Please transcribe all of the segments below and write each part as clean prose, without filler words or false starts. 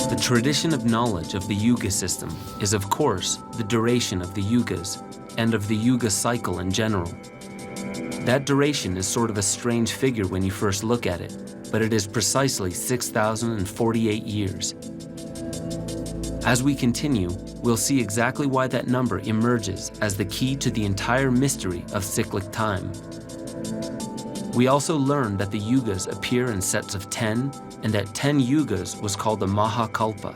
The tradition of knowledge of the Yuga system is, of course, the duration of the Yugas and of the Yuga cycle in general. That duration is sort of a strange figure when you first look at it, but it is precisely 6,048 years. As we continue, we'll see exactly why that number emerges as the key to the entire mystery of cyclic time. We also learn that the Yugas appear in sets of 10, and that 10 Yugas was called the Mahakalpa.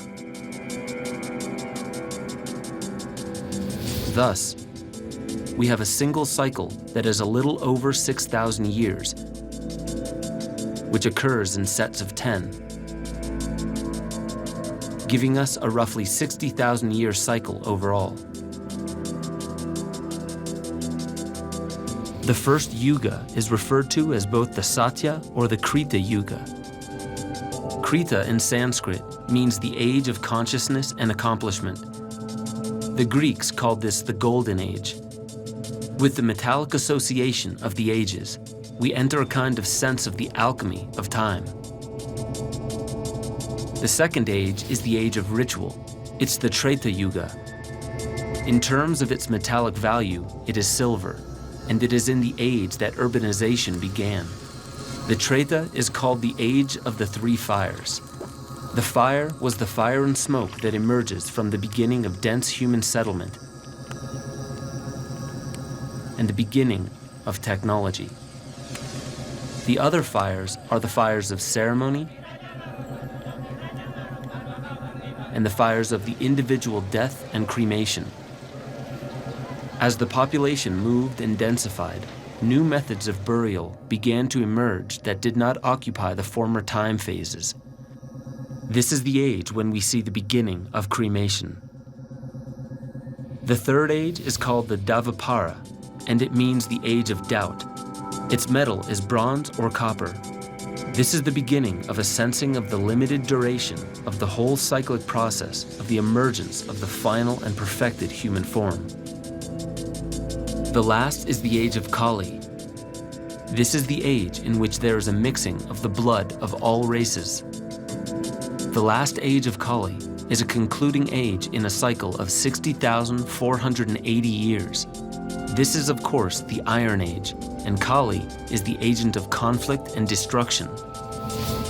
Thus, we have a single cycle that is a little over 6,000 years, which occurs in sets of 10, giving us a roughly 60,000 year cycle overall. The first Yuga is referred to as both the Satya or the Krita Yuga. Krita in Sanskrit means the age of consciousness and accomplishment. The Greeks called this the Golden Age. With the metallic association of the ages, we enter a kind of sense of the alchemy of time. The second age is the age of ritual. It's the Treta Yuga. In terms of its metallic value, it is silver, and it is in the age that urbanization began. The Treta is called the age of the three fires. The fire was the fire and smoke that emerges from the beginning of dense human settlement and the beginning of technology. The other fires are the fires of ceremony and the fires of the individual death and cremation. As the population moved and densified, new methods of burial began to emerge that did not occupy the former time phases. This is the age when we see the beginning of cremation. The third age is called the Dvapara, and it means the age of doubt. Its metal is bronze or copper. This is the beginning of a sensing of the limited duration of the whole cyclic process of the emergence of the final and perfected human form. The last is the age of Kali. This is the age in which there is a mixing of the blood of all races. The last age of Kali is a concluding age in a cycle of 60,480 years. This is, of course, the Iron Age, and Kali is the agent of conflict and destruction.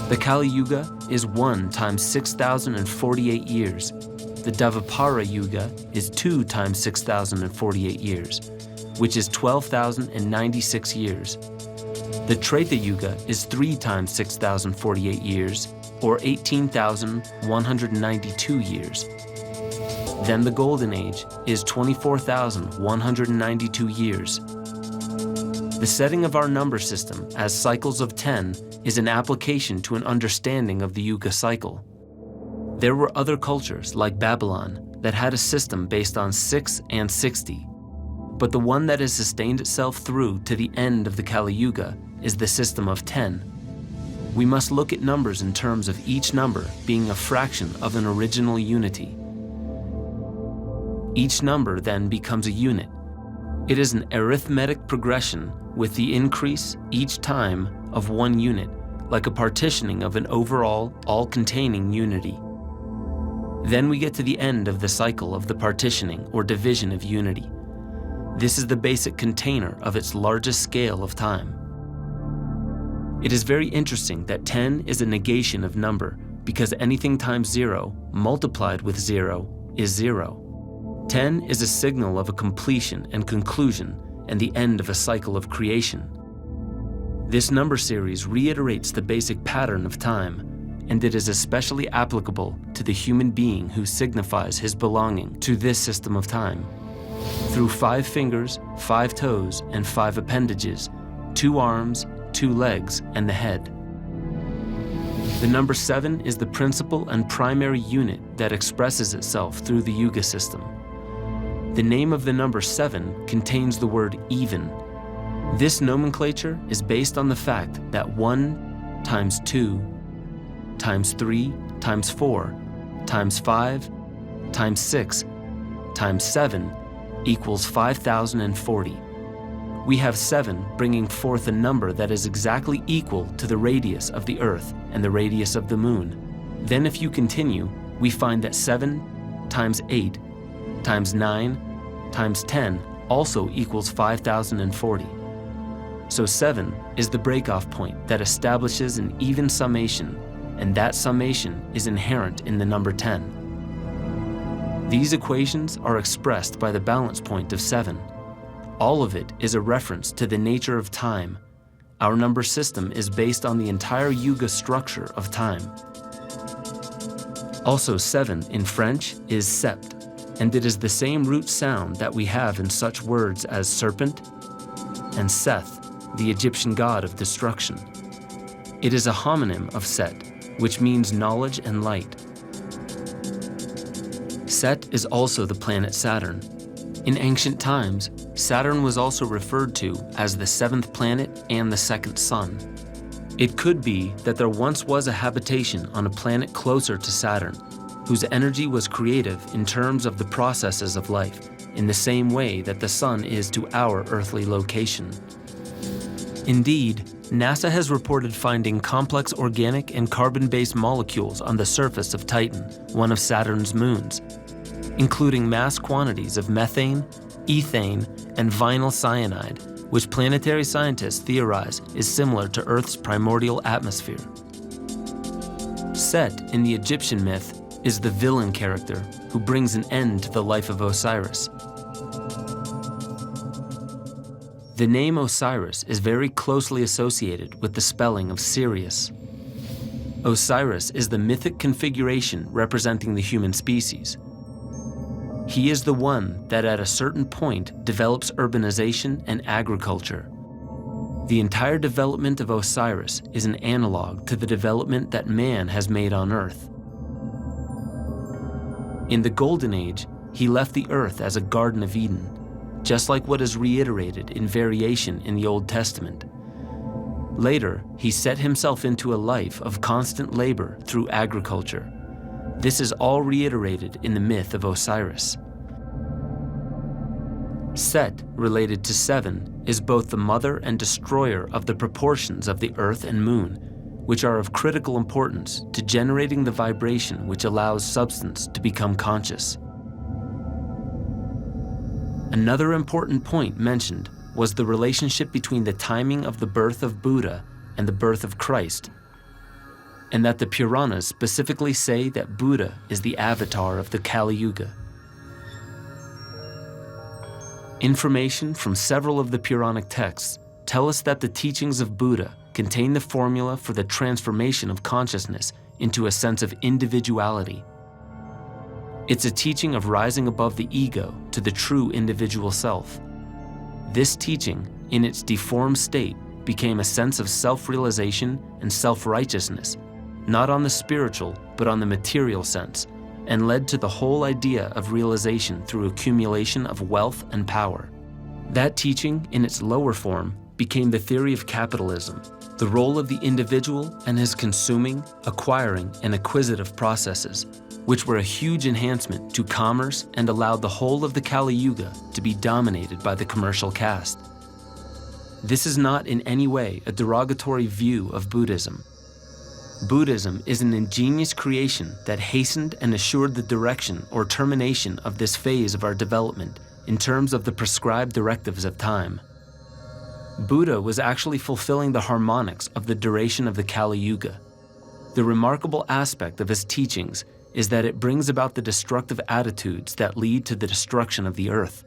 The Kali Yuga is 1 times 6,048 years. The Dvapara Yuga is 2 times 6,048 years, which is 12,096 years. The Treta Yuga is 3 times 6,048 years, or 18,192 years. Then the Golden Age is 24,192 years. The setting of our number system as cycles of 10 is an application to an understanding of the Yuga cycle. There were other cultures, like Babylon, that had a system based on 6 and 60. But the one that has sustained itself through to the end of the Kali Yuga is the system of 10. We must look at numbers in terms of each number being a fraction of an original unity. Each number then becomes a unit. It is an arithmetic progression with the increase each time of one unit, like a partitioning of an overall, all-containing unity. Then we get to the end of the cycle of the partitioning or division of unity. This is the basic container of its largest scale of time. It is very interesting that 10 is a negation of number, because anything times 0 multiplied with 0 is 0. 10 is a signal of a completion and conclusion and the end of a cycle of creation. This number series reiterates the basic pattern of time, and it is especially applicable to the human being who signifies his belonging to this system of time. Through 5 fingers, 5 toes, and 5 appendages, 2 arms, 2 legs, and the head. The number 7 is the principal and primary unit that expresses itself through the Yuga system. The name of the number 7 contains the word even. This nomenclature is based on the fact that 1 times 2 times 3 times 4 times 5 times 6 times 7 equals 5,040. We have 7 bringing forth a number that is exactly equal to the radius of the Earth and the radius of the Moon. Then if you continue, we find that 7 times 8 times 9 times 10 also equals 5,040. So 7 is the breakoff point that establishes an even summation, and that summation is inherent in the number 10. These equations are expressed by the balance point of 7. All of it is a reference to the nature of time. Our number system is based on the entire yuga structure of time. Also, 7 in French is sept, and it is the same root sound that we have in such words as serpent and Seth, the Egyptian god of destruction. It is a homonym of Set, which means knowledge and light. Set is also the planet Saturn. In ancient times, Saturn was also referred to as the 7th planet and the 2nd sun. It could be that there once was a habitation on a planet closer to Saturn, whose energy was creative in terms of the processes of life, in the same way that the sun is to our earthly location. Indeed, NASA has reported finding complex organic and carbon-based molecules on the surface of Titan, one of Saturn's moons, including mass quantities of methane, ethane, and vinyl cyanide, which planetary scientists theorize is similar to Earth's primordial atmosphere. Set, in the Egyptian myth, is the villain character who brings an end to the life of Osiris. The name Osiris is very closely associated with the spelling of Sirius. Osiris is the mythic configuration representing the human species. He is the one that at a certain point develops urbanization and agriculture. The entire development of Osiris is an analog to the development that man has made on Earth. In the Golden Age, he left the earth as a Garden of Eden, just like what is reiterated in variation in the Old Testament. Later, he set himself into a life of constant labor through agriculture. This is all reiterated in the myth of Osiris. Set, related to 7, is both the mother and destroyer of the proportions of the earth and moon, which are of critical importance to generating the vibration which allows substance to become conscious. Another important point mentioned was the relationship between the timing of the birth of Buddha and the birth of Christ, and that the Puranas specifically say that Buddha is the avatar of the Kali Yuga. Information from several of the Puranic texts tell us that the teachings of Buddha contain the formula for the transformation of consciousness into a sense of individuality. It's a teaching of rising above the ego to the true individual self. This teaching, in its deformed state, became a sense of self-realization and self-righteousness, not on the spiritual, but on the material sense, and led to the whole idea of realization through accumulation of wealth and power. That teaching, in its lower form, became the theory of capitalism, the role of the individual and his consuming, acquiring, and acquisitive processes, which were a huge enhancement to commerce and allowed the whole of the Kali Yuga to be dominated by the commercial caste. This is not in any way a derogatory view of Buddhism. Buddhism is an ingenious creation that hastened and assured the direction or termination of this phase of our development in terms of the prescribed directives of time. Buddha was actually fulfilling the harmonics of the duration of the Kali Yuga. The remarkable aspect of his teachings is that it brings about the destructive attitudes that lead to the destruction of the earth,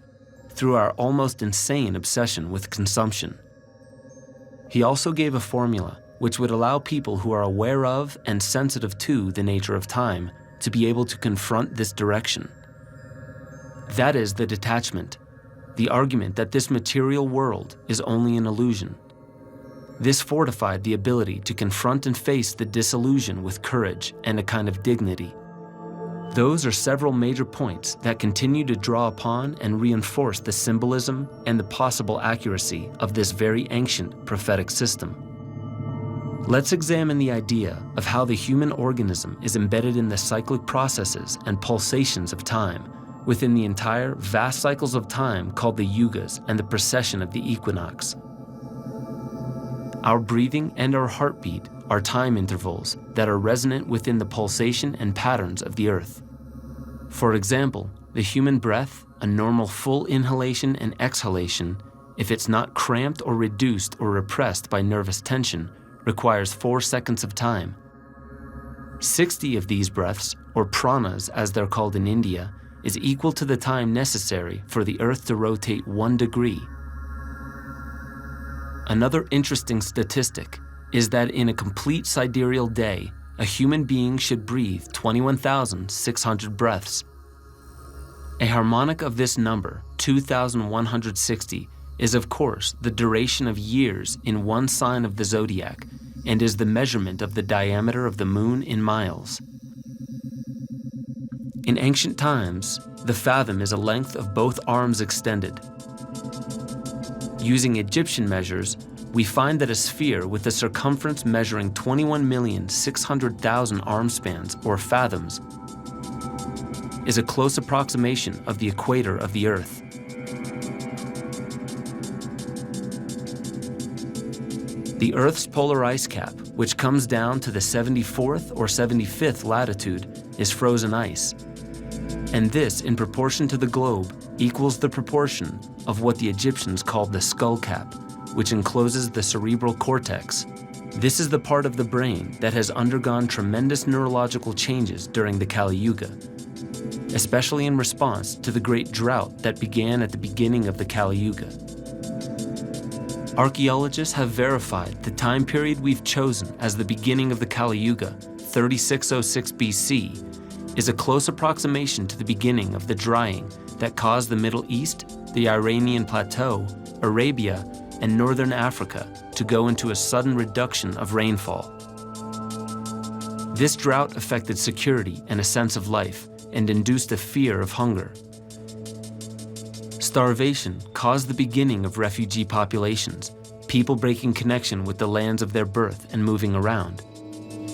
through our almost insane obsession with consumption. He also gave a formula which would allow people who are aware of and sensitive to the nature of time to be able to confront this direction. That is the detachment, the argument that this material world is only an illusion. This fortified the ability to confront and face the disillusion with courage and a kind of dignity. Those are several major points that continue to draw upon and reinforce the symbolism and the possible accuracy of this very ancient prophetic system. Let's examine the idea of how the human organism is embedded in the cyclic processes and pulsations of time within the entire vast cycles of time called the yugas and the precession of the equinox. Our breathing and our heartbeat are time intervals that are resonant within the pulsation and patterns of the Earth. For example, the human breath, a normal full inhalation and exhalation, if it's not cramped or reduced or repressed by nervous tension, requires 4 seconds of time. 60 of these breaths, or pranas as they're called in India, is equal to the time necessary for the Earth to rotate 1 degree. Another interesting statistic is that in a complete sidereal day, a human being should breathe 21,600 breaths. A harmonic of this number, 2,160, is of course the duration of years in one sign of the zodiac and is the measurement of the diameter of the moon in miles. In ancient times, the fathom is a length of both arms extended. Using Egyptian measures, we find that a sphere with a circumference measuring 21,600,000 arm spans, or fathoms, is a close approximation of the equator of the Earth. The Earth's polar ice cap, which comes down to the 74th or 75th latitude, is frozen ice. And this, in proportion to the globe, equals the proportion of what the Egyptians called the skull cap, which encloses the cerebral cortex. This is the part of the brain that has undergone tremendous neurological changes during the Kali Yuga, especially in response to the great drought that began at the beginning of the Kali Yuga. Archaeologists have verified the time period we've chosen as the beginning of the Kali Yuga, 3606 BC, is a close approximation to the beginning of the drying that caused the Middle East, the Iranian Plateau, Arabia, and Northern Africa to go into a sudden reduction of rainfall. This drought affected security and a sense of life and induced a fear of hunger. Starvation caused the beginning of refugee populations, people breaking connection with the lands of their birth and moving around,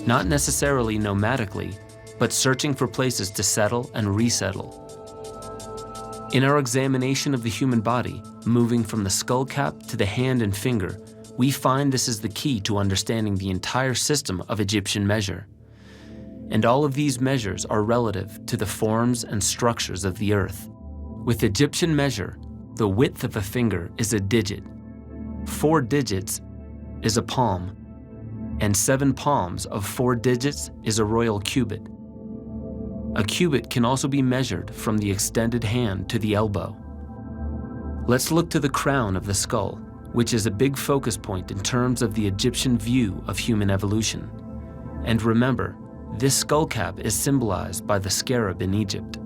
not necessarily nomadically, but searching for places to settle and resettle. In our examination of the human body, moving from the skull cap to the hand and finger, we find this is the key to understanding the entire system of Egyptian measure. And all of these measures are relative to the forms and structures of the Earth. With Egyptian measure, the width of a finger is a digit, 4 digits is a palm, and 7 palms of 4 digits is a royal cubit. A cubit can also be measured from the extended hand to the elbow. Let's look to the crown of the skull, which is a big focus point in terms of the Egyptian view of human evolution. And remember, this skull cap is symbolized by the scarab in Egypt.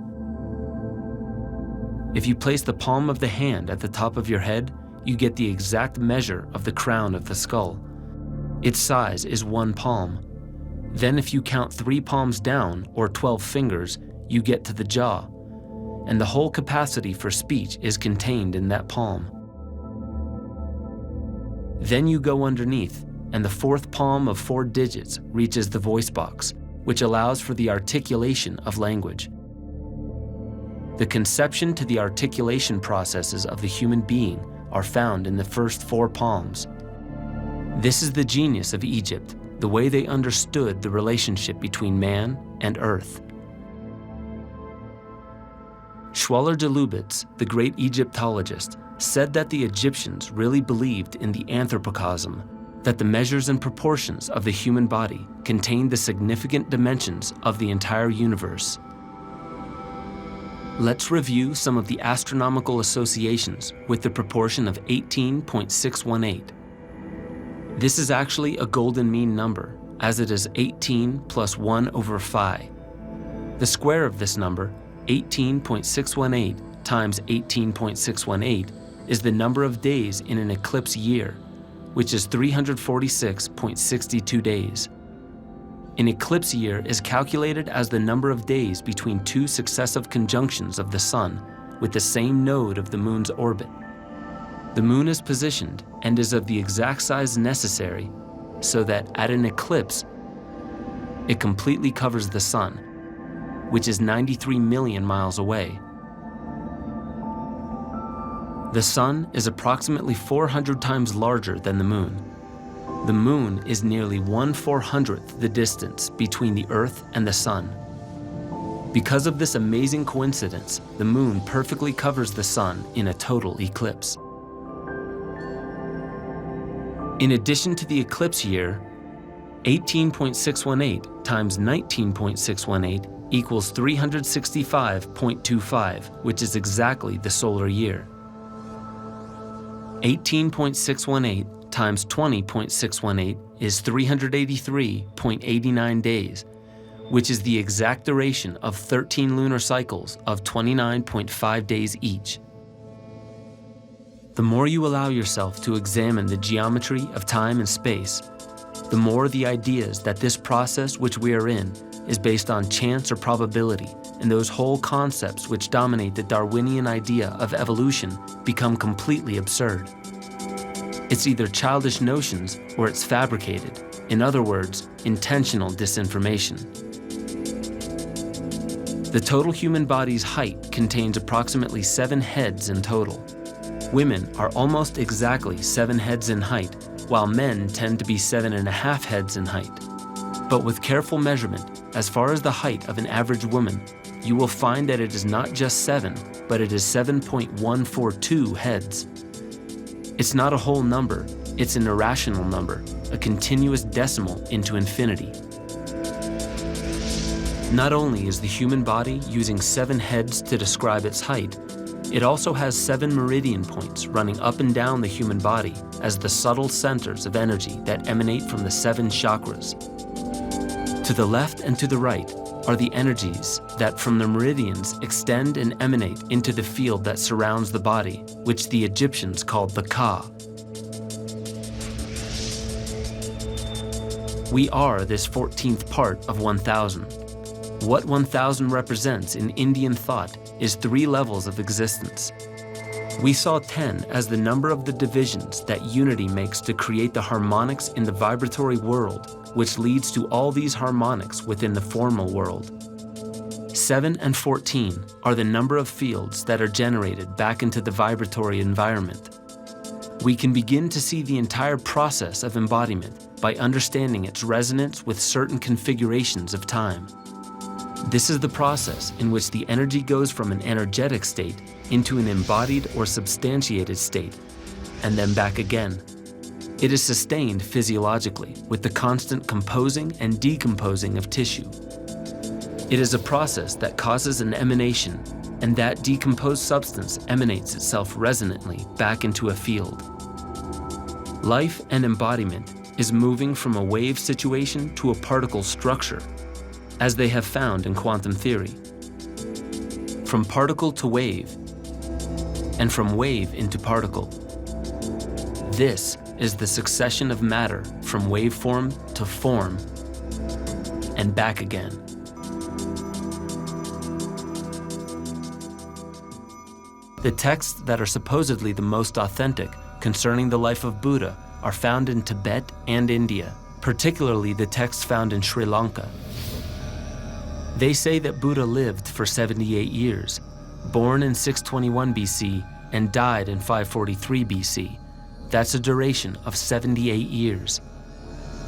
If you place the palm of the hand at the top of your head, you get the exact measure of the crown of the skull. Its size is 1 palm. Then if you count 3 palms down, or 12 fingers, you get to the jaw, and the whole capacity for speech is contained in that palm. Then you go underneath, and the 4th palm of 4 digits reaches the voice box, which allows for the articulation of language. The conception to the articulation processes of the human being are found in the first 4 palms. This is the genius of Egypt, the way they understood the relationship between man and earth. Schwaller de Lubitz, the great Egyptologist, said that the Egyptians really believed in the anthropocosm, that the measures and proportions of the human body contained the significant dimensions of the entire universe. Let's review some of the astronomical associations with the proportion of 18.618. This is actually a golden mean number, as it is 18 plus 1 over 5. The square of this number, 18.618 times 18.618, is the number of days in an eclipse year, which is 346.62 days. An eclipse year is calculated as the number of days between 2 successive conjunctions of the Sun with the same node of the Moon's orbit. The Moon is positioned and is of the exact size necessary so that at an eclipse, it completely covers the Sun, which is 93 million miles away. The Sun is approximately 400 times larger than the Moon. The moon is nearly 1/400th the distance between the Earth and the sun. Because of this amazing coincidence, the moon perfectly covers the sun in a total eclipse. In addition to the eclipse year, 18.618 times 19.618 equals 365.25, which is exactly the solar year. 18.618 times 20.618 is 383.89 days, which is the exact duration of 13 lunar cycles of 29.5 days each. The more you allow yourself to examine the geometry of time and space, the more the ideas that this process which we are in is based on chance or probability, and those whole concepts which dominate the Darwinian idea of evolution become completely absurd. It's either childish notions or it's fabricated, in other words, intentional disinformation. The total human body's height contains approximately 7 heads in total. Women are almost exactly 7 heads in height, while men tend to be 7.5 heads in height. But with careful measurement, as far as the height of an average woman, you will find that it is not just 7, but it is 7.142 heads. It's not a whole number, it's an irrational number, a continuous decimal into infinity. Not only is the human body using 7 heads to describe its height, it also has 7 meridian points running up and down the human body as the subtle centers of energy that emanate from the 7 chakras. To the left and to the right are the energies that from the meridians extend and emanate into the field that surrounds the body, which the Egyptians called the Ka. We are this 14th part of 1,000. What 1,000 represents in Indian thought is 3 levels of existence. We saw 10 as the number of the divisions that unity makes to create the harmonics in the vibratory world, which leads to all these harmonics within the formal world. 7 and 14 are the number of fields that are generated back into the vibratory environment. We can begin to see the entire process of embodiment by understanding its resonance with certain configurations of time. This is the process in which the energy goes from an energetic state into an embodied or substantiated state, and then back again. It is sustained physiologically with the constant composing and decomposing of tissue. It is a process that causes an emanation, and that decomposed substance emanates itself resonantly back into a field. Life and embodiment is moving from a wave situation to a particle structure, as they have found in quantum theory. From particle to wave, and from wave into particle. This is the succession of matter from waveform to form, and back again. The texts that are supposedly the most authentic concerning the life of Buddha are found in Tibet and India, particularly the texts found in Sri Lanka. They say that Buddha lived for 78 years, born in 621 BC and died in 543 BC. That's a duration of 78 years.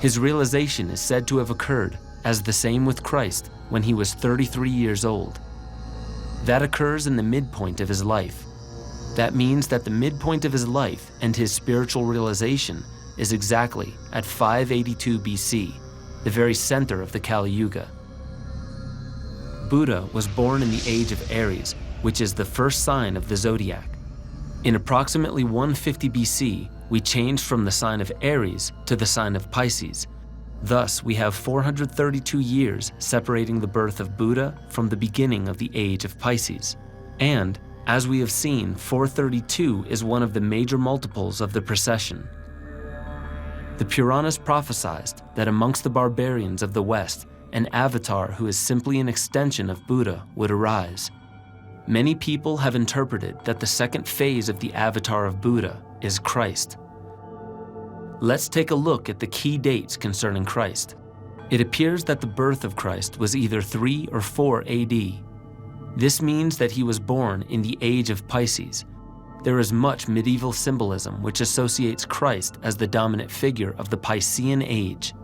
His realization is said to have occurred, as the same with Christ, when he was 33 years old. That occurs in the midpoint of his life. That means that the midpoint of his life and his spiritual realization is exactly at 582 BC, the very center of the Kali Yuga. Buddha was born in the age of Aries, which is the first sign of the zodiac. In approximately 150 BC, we changed from the sign of Aries to the sign of Pisces. Thus, we have 432 years separating the birth of Buddha from the beginning of the age of Pisces. And, as we have seen, 432 is one of the major multiples of the precession. The Puranas prophesied that amongst the barbarians of the West, an avatar who is simply an extension of Buddha would arise. Many people have interpreted that the second phase of the avatar of Buddha is Christ. Let's take a look at the key dates concerning Christ. It appears that the birth of Christ was either 3 or 4 AD. This means that he was born in the age of Pisces. there is much medieval symbolism which associates Christ as the dominant figure of the Piscean age.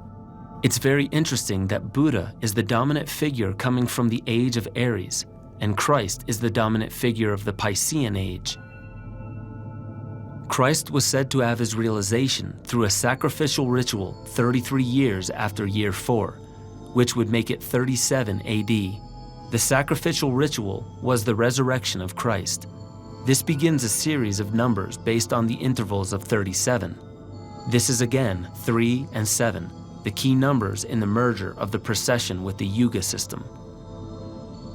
It's very interesting that Buddha is the dominant figure coming from the age of Aries, and Christ is the dominant figure of the Piscean age. Christ was said to have his realization through a sacrificial ritual 33 years after year 4, which would make it 37 AD. The sacrificial ritual was the resurrection of Christ. This begins a series of numbers based on the intervals of 37. This is again 3 and 7, the key numbers in the merger of the precession with the Yuga system.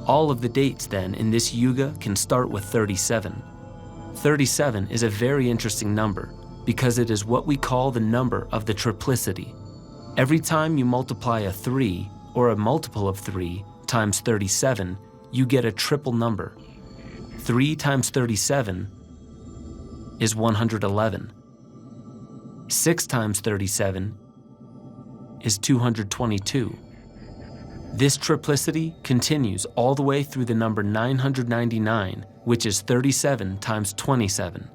All of the dates then in this Yuga can start with 37. 37 is a very interesting number because it is what we call the number of the triplicity. Every time you multiply a 3 or a multiple of 3 times 37, you get a triple number. 3 times 37 is 111. 6 times 37 is 222. This triplicity continues all the way through the number 999, which is 37 times 27.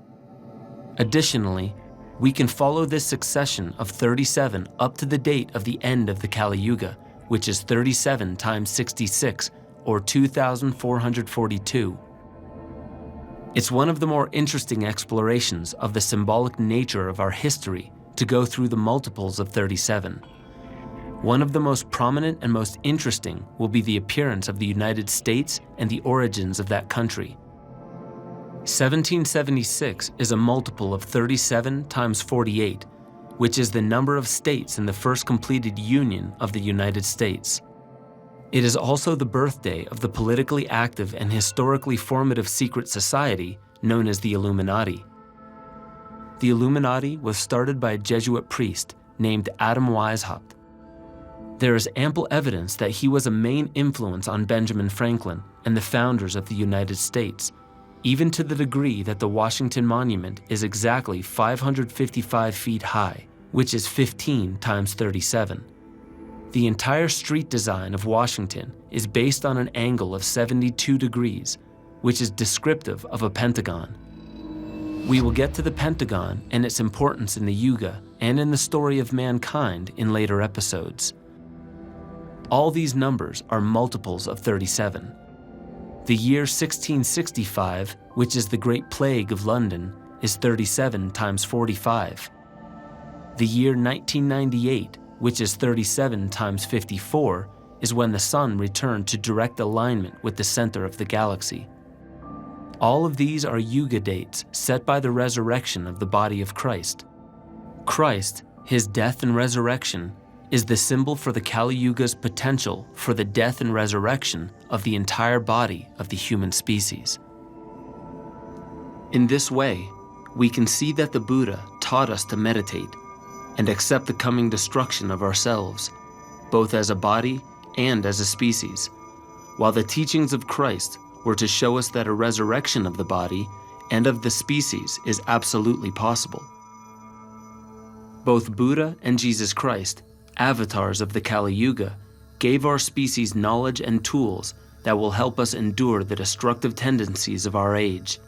Additionally, we can follow this succession of 37 up to the date of the end of the Kali Yuga, which is 37 times 66, or 2,442. It's one of the more interesting explorations of the symbolic nature of our history to go through the multiples of 37. One of the most prominent and most interesting will be the appearance of the United States and the origins of that country. 1776 is a multiple of 37 times 48, which is the number of states in the first completed union of the United States. It is also the birthday of the politically active and historically formative secret society known as the Illuminati. The Illuminati was started by a Jesuit priest named Adam Weishaupt. There is ample evidence that he was a main influence on Benjamin Franklin and the founders of the United States, even to the degree that the Washington Monument is exactly 555 feet high, which is 15 times 37. The entire street design of Washington is based on an angle of 72 degrees, which is descriptive of a pentagon. We will get to the pentagon and its importance in the Yuga and in the story of mankind in later episodes. All these numbers are multiples of 37. The year 1665, which is the Great Plague of London, is 37 times 45. The year 1998, which is 37 times 54, is when the sun returned to direct alignment with the center of the galaxy. All of these are Yuga dates set by the resurrection of the body of Christ. Christ, his death and resurrection, is the symbol for the Kali Yuga's potential for the death and resurrection of the entire body of the human species. In this way, we can see that the Buddha taught us to meditate and accept the coming destruction of ourselves, both as a body and as a species, while the teachings of Christ were to show us that a resurrection of the body and of the species is absolutely possible. Both Buddha and Jesus Christ, avatars of the Kali Yuga, gave our species knowledge and tools that will help us endure the destructive tendencies of our age.